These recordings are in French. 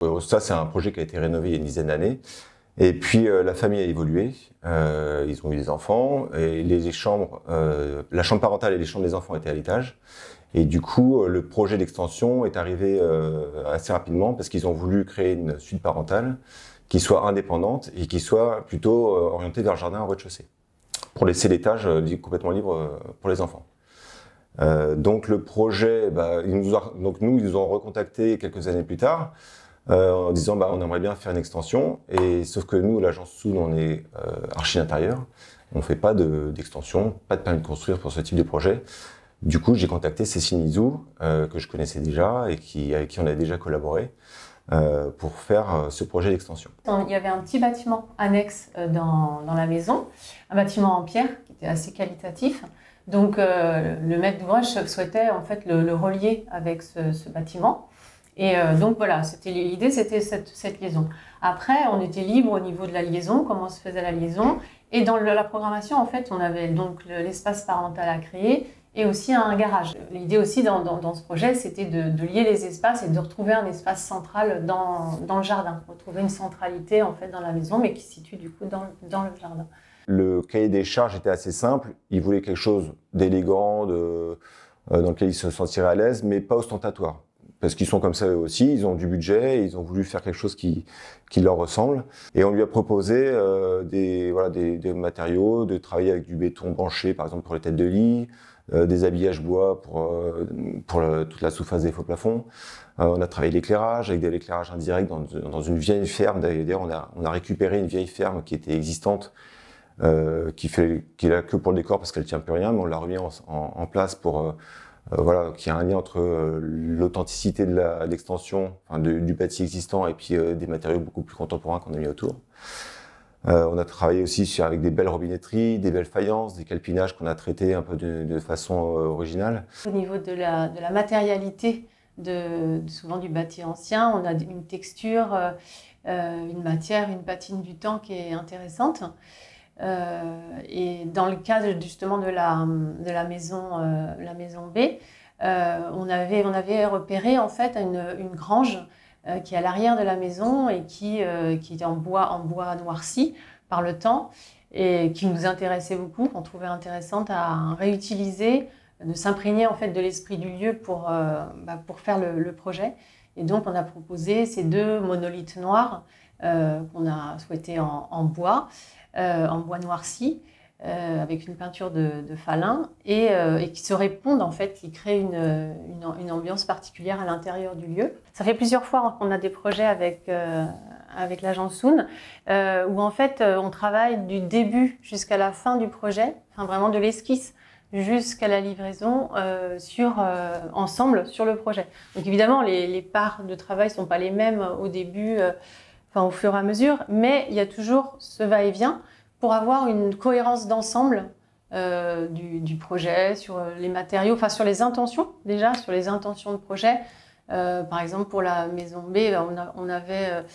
Ça, c'est un projet qui a été rénové il y a une dizaine d'années. Et puis, la famille a évolué. Ils ont eu des enfants. Et les chambres, la chambre parentale et les chambres des enfants étaient à l'étage. Et du coup, le projet d'extension est arrivé assez rapidement parce qu'ils ont voulu créer une suite parentale qui soit indépendante et qui soit plutôt orientée vers le jardin au rez-de-chaussée, pour laisser l'étage complètement libre pour les enfants. Donc le projet, ils nous ont recontactés quelques années plus tard en disant on aimerait bien faire une extension, et sauf que nous, l'agence Soon, on est archi intérieur, on ne fait pas d'extension, pas de permis de construire pour ce type de projet. Du coup, j'ai contacté Cécile Nizou, que je connaissais déjà et avec qui on a déjà collaboré pour faire ce projet d'extension. Il y avait un petit bâtiment annexe dans la maison, un bâtiment en pierre qui était assez qualitatif. Donc le maître d'ouvrage souhaitait en fait le relier avec ce bâtiment. Et donc voilà, l'idée, c'était cette liaison. Après, on était libre au niveau de la liaison, comment se faisait la liaison. Et dans la programmation, en fait, on avait donc l'espace parental à créer et aussi un garage. L'idée aussi dans ce projet, c'était de lier les espaces et de retrouver un espace central dans le jardin. Retrouver une centralité en fait dans la maison, mais qui se situe du coup dans le jardin. Le cahier des charges était assez simple. Ils voulaient quelque chose d'élégant, dans lequel ils se sentiraient à l'aise, mais pas ostentatoire. Parce qu'ils sont comme ça eux aussi, ils ont du budget, ils ont voulu faire quelque chose qui leur ressemble. Et on lui a proposé des matériaux, de travailler avec du béton branché, par exemple pour les têtes de lit, des habillages bois pour toute la surface des faux plafonds. On a travaillé l'éclairage, avec de l'éclairage indirect dans une vieille ferme. D'ailleurs, on a récupéré une vieille ferme qui était existante, qui est là que pour le décor parce qu'elle tient plus rien, mais on l'a remis en place pour qu'il y a un lien entre l'authenticité de l'extension, du bâti existant, et puis des matériaux beaucoup plus contemporains qu'on a mis autour. On a travaillé aussi avec des belles robinetteries, des belles faïences, des calpinages qu'on a traités un peu de façon originale. Au niveau de la matérialité souvent du bâti ancien, on a une texture, une matière, une patine du temps qui est intéressante. Et dans le cadre justement de la maison B, on avait repéré en fait une grange qui est à l'arrière de la maison et qui est en bois noirci par le temps et qui nous intéressait beaucoup, qu'on trouvait intéressante à réutiliser, de s'imprégner en fait de l'esprit du lieu pour faire le projet. Et donc on a proposé ces deux monolithes noirs qu'on a souhaité en bois noirci, avec une peinture de Falin et qui se répondent en fait, qui créent une ambiance particulière à l'intérieur du lieu. Ça fait plusieurs fois qu'on a des projets avec l'agence Soon, où en fait on travaille du début jusqu'à la fin du projet, vraiment de l'esquisse jusqu'à la livraison ensemble sur le projet. Donc évidemment les parts de travail ne sont pas les mêmes au début, au fur et à mesure, mais il y a toujours ce va-et-vient pour avoir une cohérence d'ensemble du projet, sur les matériaux, sur les intentions déjà, sur les intentions de projet. Par exemple, pour la maison B, on avait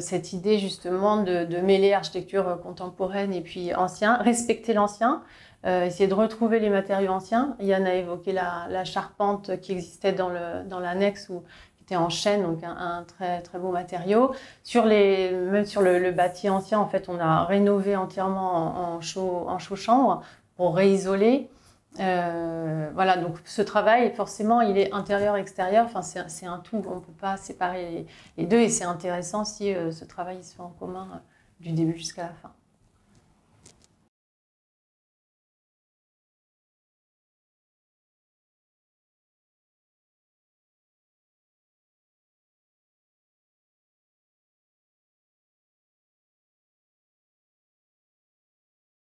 cette idée justement de mêler architecture contemporaine et puis ancien, respecter l'ancien, essayer de retrouver les matériaux anciens. Yann a évoqué la charpente qui existait dans l'annexe qui était en chêne, donc un très très beau matériau. Même sur le bâti ancien, en fait, on a rénové entièrement en chaux chambre pour réisoler. Voilà, donc ce travail, forcément, il est intérieur-extérieur. C'est un tout. On ne peut pas séparer les deux, et c'est intéressant si ce travail se fait en commun du début jusqu'à la fin.